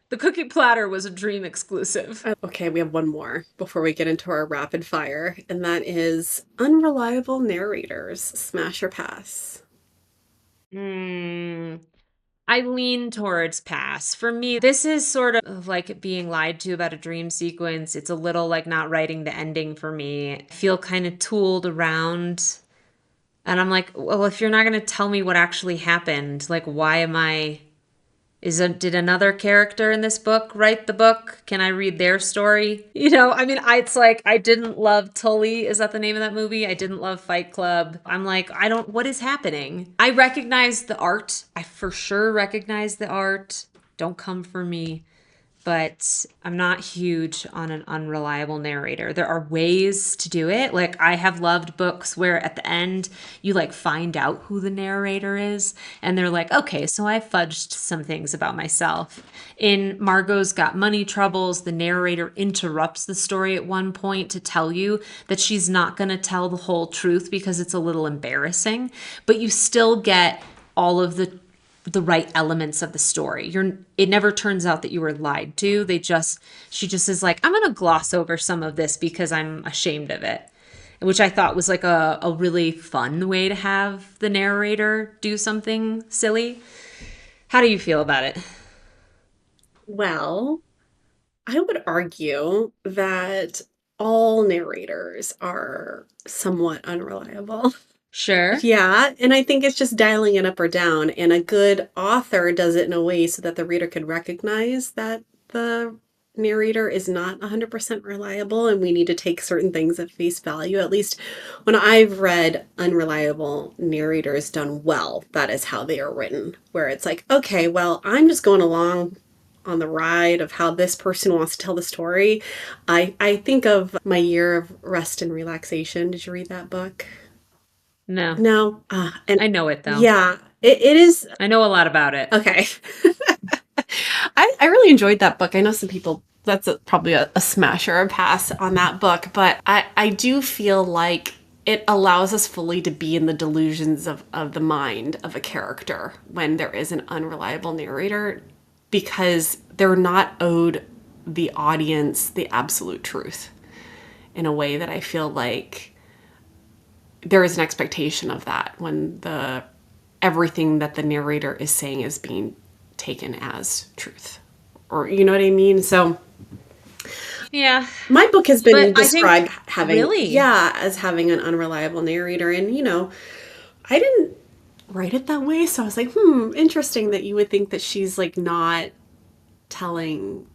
the cookie platter was a dream exclusive. Okay, we have one more before we get into our rapid fire, and that is unreliable narrators. Smash or pass? Hmm. I lean towards pass. For me, this is sort of like being lied to about a dream sequence. It's a little like not writing the ending for me. I feel kind of tooled around. And I'm like, well, if you're not going to tell me what actually happened, like, why am I did another character in this book write the book? Can I read their story? You know, I mean, it's like I didn't love Tully. Is that the name of that movie? I didn't love Fight Club. I'm like, what is happening? I recognize the art. I for sure recognize the art. Don't come for me. But I'm not huge on an unreliable narrator. There are ways to do it. Like I have loved books where at the end you like find out who the narrator is and they're like, okay, so I fudged some things about myself. In Margot's Got Money Troubles, the narrator interrupts the story at one point to tell you that she's not going to tell the whole truth because it's a little embarrassing, but you still get all of the right elements of the story. It never turns out that you were lied to. She just is like, I'm going to gloss over some of this because I'm ashamed of it, which I thought was like a really fun way to have the narrator do something silly. How do you feel about it? Well, I would argue that all narrators are somewhat unreliable. Sure. Yeah, and I think it's just dialing it up or down. And a good author does it in a way so that the reader could recognize that the narrator is not 100% reliable and we need to take certain things at face value. At least when I've read unreliable narrators done well, that is how they are written, where it's like, okay, well, I'm just going along on the ride of how this person wants to tell the story. I think of My Year of Rest and Relaxation. Did you read that book? No. No. And I know it though. yeah, it is. I know a lot about it. Okay. I really enjoyed that book. I know some people, that's probably a smash or a pass on that book, but I do feel like it allows us fully to be in the delusions of the mind of a character when there is an unreliable narrator because they're not owed the audience the absolute truth in a way that I feel like there is an expectation of that when everything that the narrator is saying is being taken as truth, or you know what I mean. So Yeah. my book has been But I think described having, really, yeah, as having an unreliable narrator, and I didn't write it that way, so I was like, interesting that you would think that she's like not telling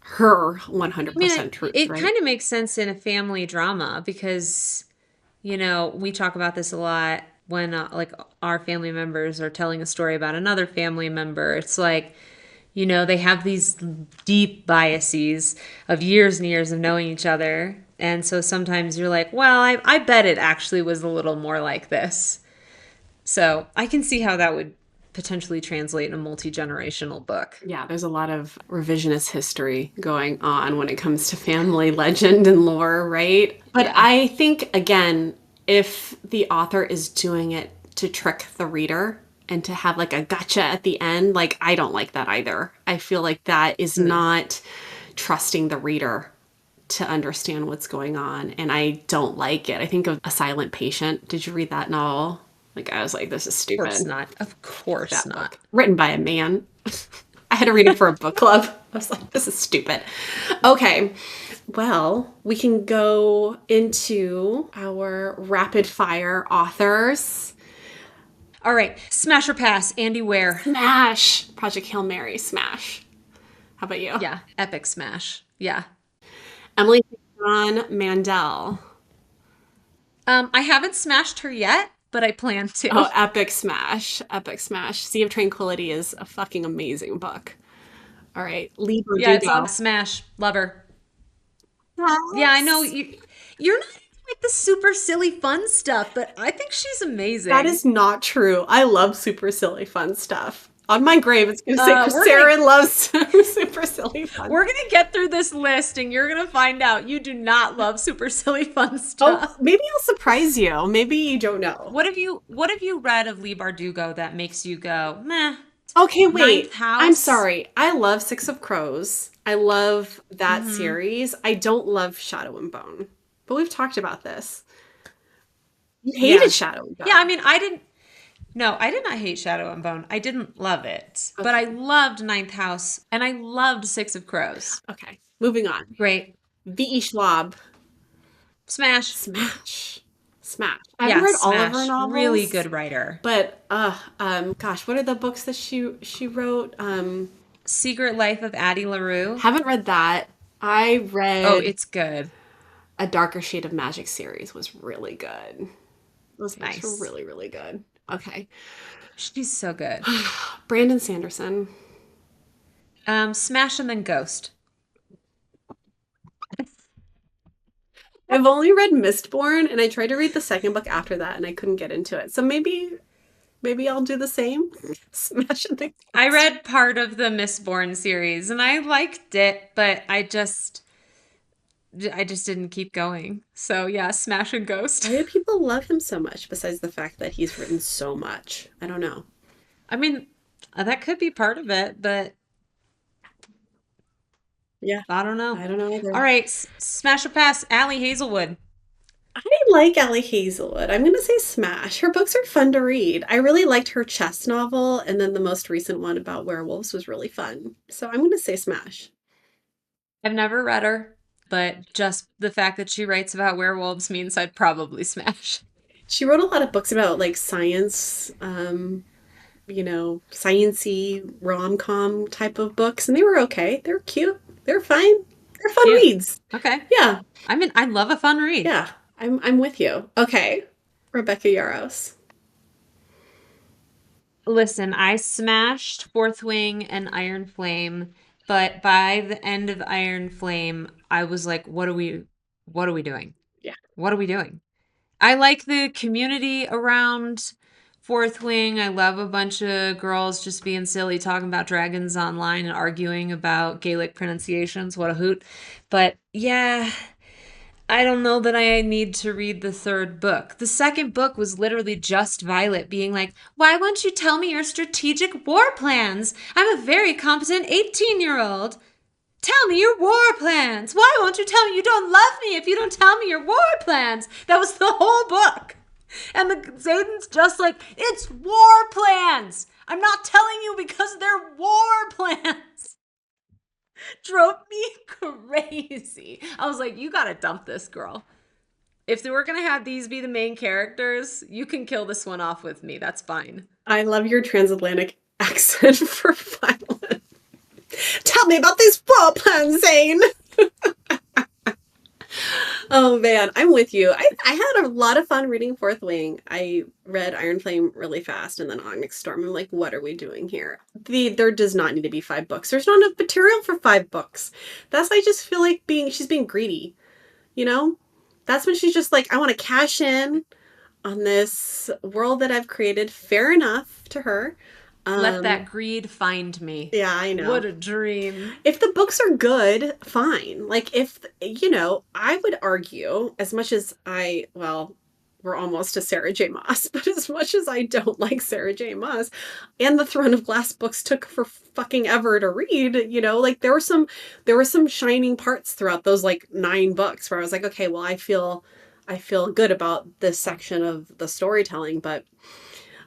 her I mean, 100% truth, it right? kind of makes sense in a family drama because, we talk about this a lot when like our family members are telling a story about another family member. It's like, they have these deep biases of years and years of knowing each other. And so sometimes you're like, well, I bet it actually was a little more like this. So I can see how that would potentially translate in a multi-generational book. Yeah, there's a lot of revisionist history going on when it comes to family legend and lore, right? But Yeah. I think, again, if the author is doing it to trick the reader and to have like a gotcha at the end, like I don't like that either. I feel like that is Mm. not trusting the reader to understand what's going on. And I don't like it. I think of A Silent Patient. Did you read that novel? Like, I was like, this is Of course stupid. not. Of Fuck course that not. book. Written by a man. I had to read it for a book club. I was like, this is stupid. Okay. Well, we can go into our rapid fire authors. All right. Smash or pass, Andy Ware. Smash. Project Hail Mary, smash. How about you? Yeah. Epic smash. Yeah. Emily John Mandel. I haven't smashed her yet, but I plan to. Oh, epic smash. Epic smash. Sea of Tranquility is a fucking amazing book. All right. Lee Yeah, it's on Bardugo. smash. Love her. Yeah, I know Yes. you're not into, like the super silly fun stuff, but I think she's That amazing. is not true. I love super silly fun stuff. On my grave, it's going to say We're gonna Sarah loves super silly fun. we're gonna get through this list and you're gonna find out you do not love super silly fun Oh, stuff. maybe I'll surprise you. Maybe you don't know. What have you read of Lee Bardugo that makes you go, meh? Okay, Ninth wait. I'm House? sorry. I love Six of Crows. I love that Mm-hmm. series. I don't love Shadow and Bone. But we've talked about this. You hated Yeah. Shadow and Yeah, I Bone. mean I did not hate Shadow and Bone. I didn't love it. But I Okay. loved Ninth House and I loved Six of Crows. Okay. Moving on. Great. V.E. Schwab. Smash. Smash. Smash. I haven't Yeah, read all of her smash. Really novels, good writer. but gosh, what are the books that she wrote? Secret Life of Addie LaRue. Haven't read that. I Oh, read it's good. A Darker Shade of Magic series was really good. Those books were Nice. really, really good. Okay. She's so good. Brandon Sanderson. Smash and then Ghost. I've only read Mistborn and I tried to read the second book after that and I couldn't get into it. So maybe I'll do the same. Smash and the I Ghost. read part of the Mistborn series and I liked it, but I just didn't keep going. So yeah, Smash and Ghost. Why do people love him so much besides the fact that he's written so much? I don't know. I mean, that could be part of it, but Yeah, I don't know. I don't know All either. right, smash or pass, Allie Hazelwood. I like Allie Hazelwood. I'm going to say smash. Her books are fun to read. I really liked her chess novel, and then the most recent one about werewolves was really fun. So I'm going to say smash. I've never read her, but just the fact that she writes about werewolves means I'd probably smash. She wrote a lot of books about like science, sciency rom-com type of books, and they were okay. They're cute. They're fine. They're fun Cute. reads. Okay. Yeah, I love a fun read. yeah. I'm with you. Okay, Rebecca Yarros. Listen, I smashed Fourth Wing and Iron Flame, but by the end of Iron Flame, I was like, what are we doing? Yeah, What are we doing? I like the community around Fourth Wing. I love a bunch of girls just being silly, talking about dragons online and arguing about Gaelic pronunciations. What a hoot. But yeah, I don't know that I need to read the third book. The second book was literally just Violet being like, why won't you tell me your strategic war plans? I'm a very competent 18-year-old. Tell me your war plans. Why won't you tell me you don't love me if you don't tell me your war plans? That was the whole book. And the Zayden's just like, it's war plans. I'm not telling you because they're war plans. Drove me crazy. I was like, you gotta dump this girl. If they were gonna have these be the main characters, you can kill this one off with me. That's fine. I love your transatlantic accent for Violet. Tell me about these world plans, Zane. Oh man, I'm with you. I had a lot of fun reading Fourth Wing. I read Iron Flame really fast and then Onyx Storm. I'm like, what are we doing here? There does not need to be 5 books. There's not enough material for 5 books. That's why I just feel like she's being greedy, you know? That's when she's just like, I want to cash in on this world that I've created. Fair enough to her. Let that Um, greed find me. yeah, I What know. a dream. If the books are good, fine. Like, if, I would argue, as much as well, we're almost to Sarah J. Maas, but as much as I don't like Sarah J. Maas, and the Throne of Glass books took for fucking ever to read, like there were some shining parts throughout those like 9 books where I was like, okay, well, I feel good about this section of the storytelling, but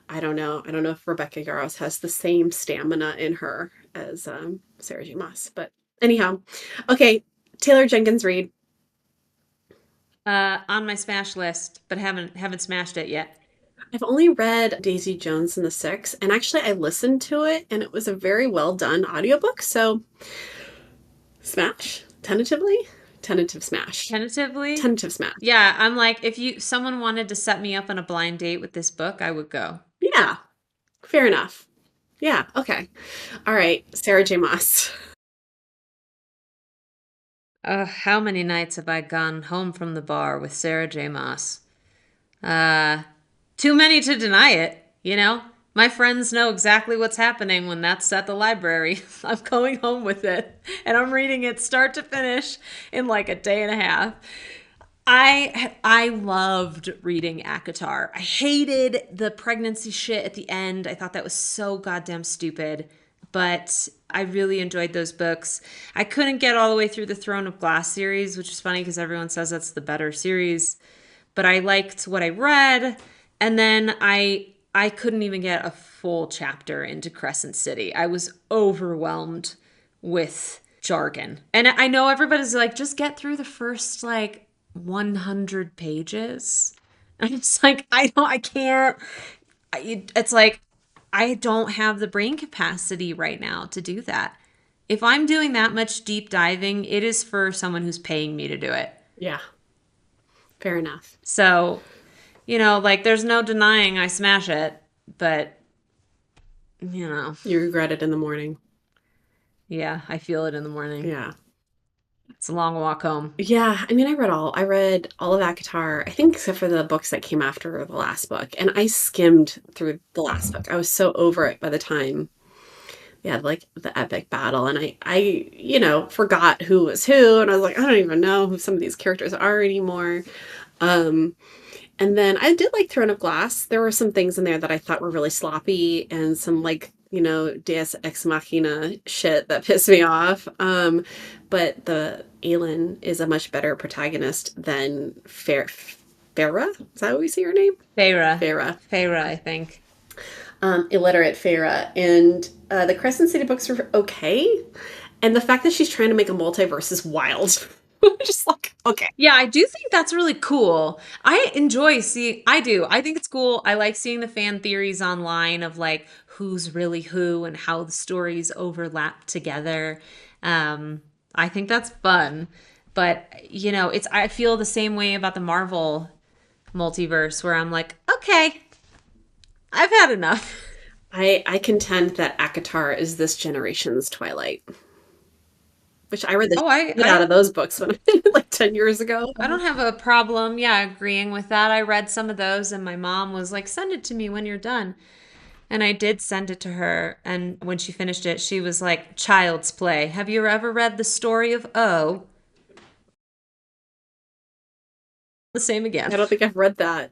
I don't know. I don't know if Rebecca Yarros has the same stamina in her as Sarah J. Maas. But anyhow, okay, Taylor Jenkins Reid. On my smash list, but haven't smashed it yet. I've only read Daisy Jones and the Six, and actually I listened to it, and it was a very well done audiobook. So smash, tentatively, tentative smash, Tentatively? tentative smash. Yeah, I'm like, if someone wanted to set me up on a blind date with this book, I would go. Yeah, fair enough. Yeah, okay. All right, Sarah J. Maas. How many nights have I gone home from the bar with Sarah J. Maas? Uh, Too many to deny it, you know? My friends know exactly what's happening when that's at the library. I'm going home with it, and I'm reading it start to finish in like a day and a half. I loved reading ACOTAR. I hated the pregnancy shit at the end. I thought that was so goddamn stupid. But I really enjoyed those books. I couldn't get all the way through the Throne of Glass series, which is funny because everyone says that's the better series. But I liked what I read, and then I couldn't even get a full chapter into Crescent City. I was overwhelmed with jargon. And I know everybody's like, just get through the first like 100 pages. And it's like, I can't. It's like, I don't have the brain capacity right now to do that. If I'm doing that much deep diving, it is for someone who's paying me to do it. Yeah, fair enough. So, like there's no denying I smash it, but you know, You regret it in the morning. yeah, I feel it in the morning. Yeah. It's a long walk home. Yeah, I mean, I read all of ACOTAR, I think except for the books that came after the last book, and I skimmed through the last book. I was so over it by the time we had like the epic battle, and I forgot who was who, and I was like, I don't even know who some of these characters are anymore. Um, and then I did like Throne of Glass. There were some things in there that I thought were really sloppy and some like, Deus Ex Machina shit that pissed me off. But the Aelin is a much better protagonist than Farah. Is that what we say her name? Feyre. Farah. Feyre, I think. Illiterate Farah. And the Crescent City books are okay. And the fact that she's trying to make a multiverse is wild. Just like, okay. Yeah, I do think that's really cool. I enjoy seeing, I do. I think it's cool. I like seeing the fan theories online of like who's really who and how the stories overlap together. I think that's fun. But, I feel the same way about the Marvel multiverse where I'm like, okay, I've had enough. I contend that ACOTAR is this generation's Twilight, which I read the Oh, I, shit out I of those books when like 10 years ago. I don't have a problem, yeah, agreeing with that. I read some of those and my mom was like, "Send it to me when you're done." And I did send it to her, and when she finished it, she was like, "Child's Play. Have you ever read the story of O?" The same again. I don't think I've read that.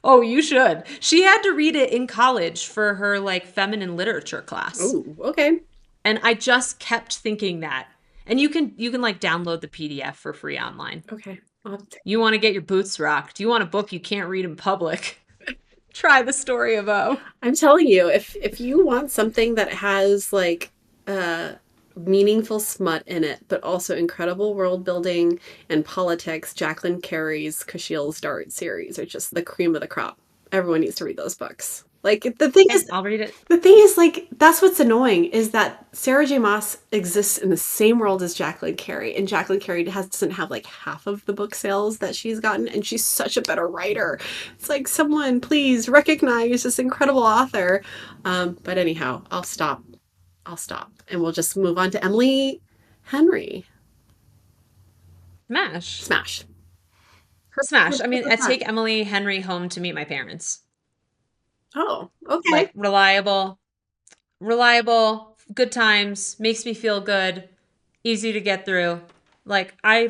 Oh, you should. She had to read it in college for her like feminine literature class. Oh, okay. And I just kept thinking that. And you can like download the PDF for free online. Okay. You want to get your boots rocked. You want a book you can't read in public. Try the story of O. I'm telling you, if you want something that has like meaningful smut in it, but also incredible world building and politics, Jacqueline Carey's Cashil's Dart series are just the cream of the crop. Everyone needs to read those books. Like Okay, I'll read it. the thing is, like, that's what's annoying is that Sarah J. Maas exists in the same world as Jacqueline Carey, and Jacqueline Carey doesn't have like half of the book sales that she's gotten, and she's such a better writer. It's like, someone please recognize this incredible author. But anyhow, I'll stop. I'll stop, and we'll just move on to Emily Henry. Smash. Smash. Her Smash. I mean, book I was that? take Emily Henry home to meet my parents. Oh, okay. Like reliable, good times, makes me feel good, easy to get through. Like I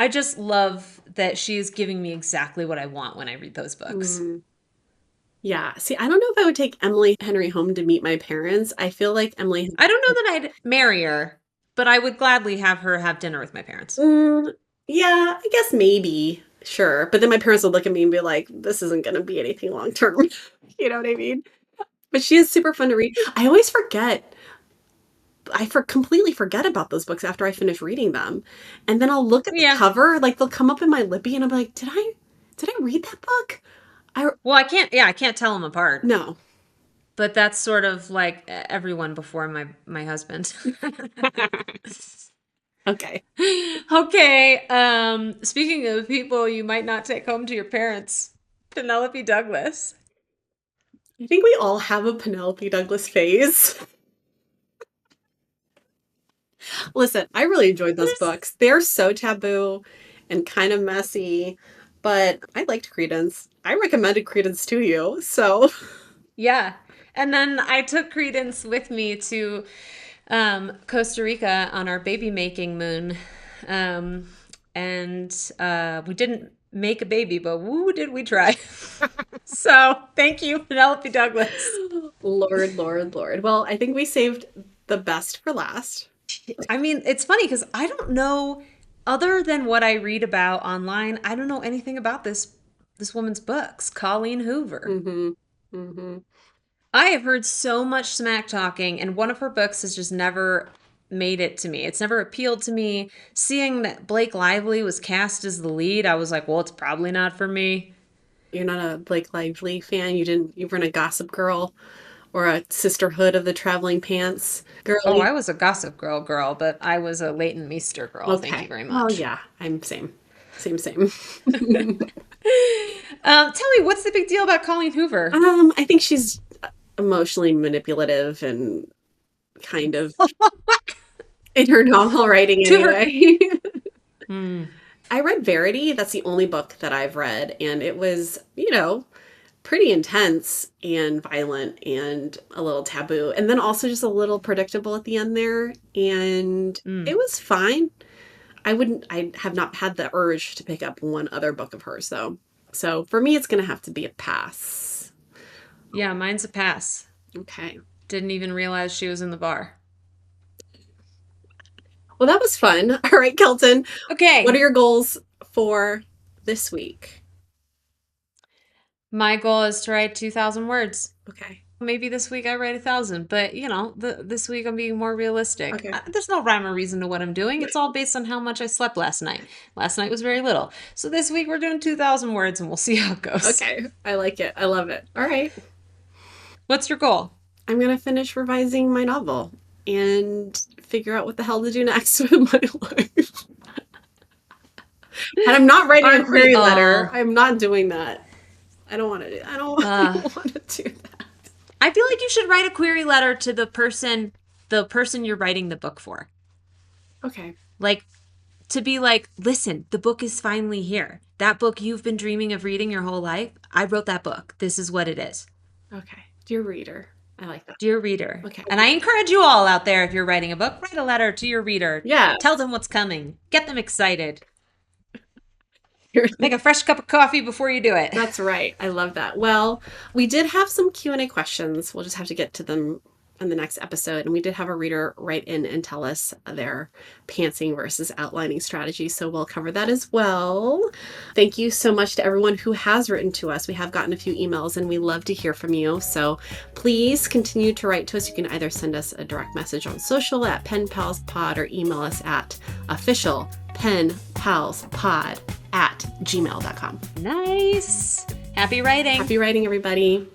just love that she's giving me exactly what I want when I read those books. Mm, yeah. See, I don't know if I would take Emily Henry home to meet my parents. I feel like Emily. I don't know that I'd marry her, but I would gladly have her have dinner with my parents. Mm, yeah, I guess maybe. Sure. But then my parents would look at me and be like, this isn't going to be anything long term. You know what I mean? But she is super fun to read. I always forget. Completely forget about those books after I finish reading them. And then I'll look at the Yeah. cover, like they'll come up in my lippy and I'll be like, did I read that book? I Well, I can't tell them apart. no. But that's sort of like everyone before my husband. Okay. Okay, speaking of people you might not take home to your parents, Penelope Douglas. I think we all have a Penelope Douglas phase. Listen, I really enjoyed those There's books. They're so taboo and kind of messy, but I liked Credence. I recommended Credence to you, so Yeah. And then I took Credence with me to Costa Rica on our baby making moon. Um, and we didn't make a baby, but woo, did we try. So thank you, Penelope Douglas. Lord, Lord, Lord. Well, I think we saved the best for last. I mean, it's funny because I don't know, other than what I read about online, I don't know anything about this woman's books, Colleen Hoover. Mm-hmm. Mm-hmm. I have heard so much smack talking, and one of her books has just never made it to me. It's never appealed to me. Seeing that Blake Lively was cast as the lead, I was like, well, it's probably not for me. You're not a Blake Lively fan. You weren't a Gossip Girl or a Sisterhood of the Traveling Pants Oh, girly. I was a Gossip Girl, but I was a Leighton Meester girl. Thank you Okay. very Well, much. yeah, I'm same. Same, same. Tell me, what's the big deal about Colleen Hoover? I think she's emotionally manipulative and kind of in her novel writing To her. anyway. Hmm. I read Verity. That's the only book that I've read, and it was, pretty intense and violent and a little taboo, and then also just a little predictable at the end there. And Mm. it was fine. I have not had the urge to pick up one other book of hers though. So for me, it's going to have to be a pass. Yeah, mine's a pass. Okay. Didn't even realize she was in the bar. Well, that was fun. All right, Kelton, what are Okay. your goals for this week? My goal is to write 2,000 words. Okay. Maybe this week I write 1,000, but this week I'm being more realistic. Okay. There's no rhyme or reason to what I'm doing. It's all based on how much I slept last night. Last night was very little. So this week we're doing 2,000 words and we'll see how it goes. Okay. I like it. I love it. All right. What's your goal? I'm going to finish revising my novel and figure out what the hell to do next with my life. And I'm not writing a Aren't we query letter. all? I'm not doing that. I don't want to do I don't, I Uh, don't want to do that. I feel like you should write a query letter to the person you're writing the book for. Okay. Like, to be like, listen, the book is finally here. That book you've been dreaming of reading your whole life, I wrote that book. This is what it is. Okay. Dear reader. I like that. Dear reader. Okay. And I encourage you all out there, if you're writing a book, write a letter to your reader. Yeah. Tell them what's coming. Get them excited. You're Make a fresh cup of coffee before you do it. That's right. I love that. Well, we did have some Q&A questions. We'll just have to get to them in the next episode. And we did have a reader write in and tell us their pantsing versus outlining strategy. So we'll cover that as well. Thank you so much to everyone who has written to us. We have gotten a few emails and we love to hear from you. So please continue to write to us. You can either send us a direct message on social at penpalspod or email us at officialpenpalspod@gmail.com. Nice. Happy writing. Happy writing, everybody.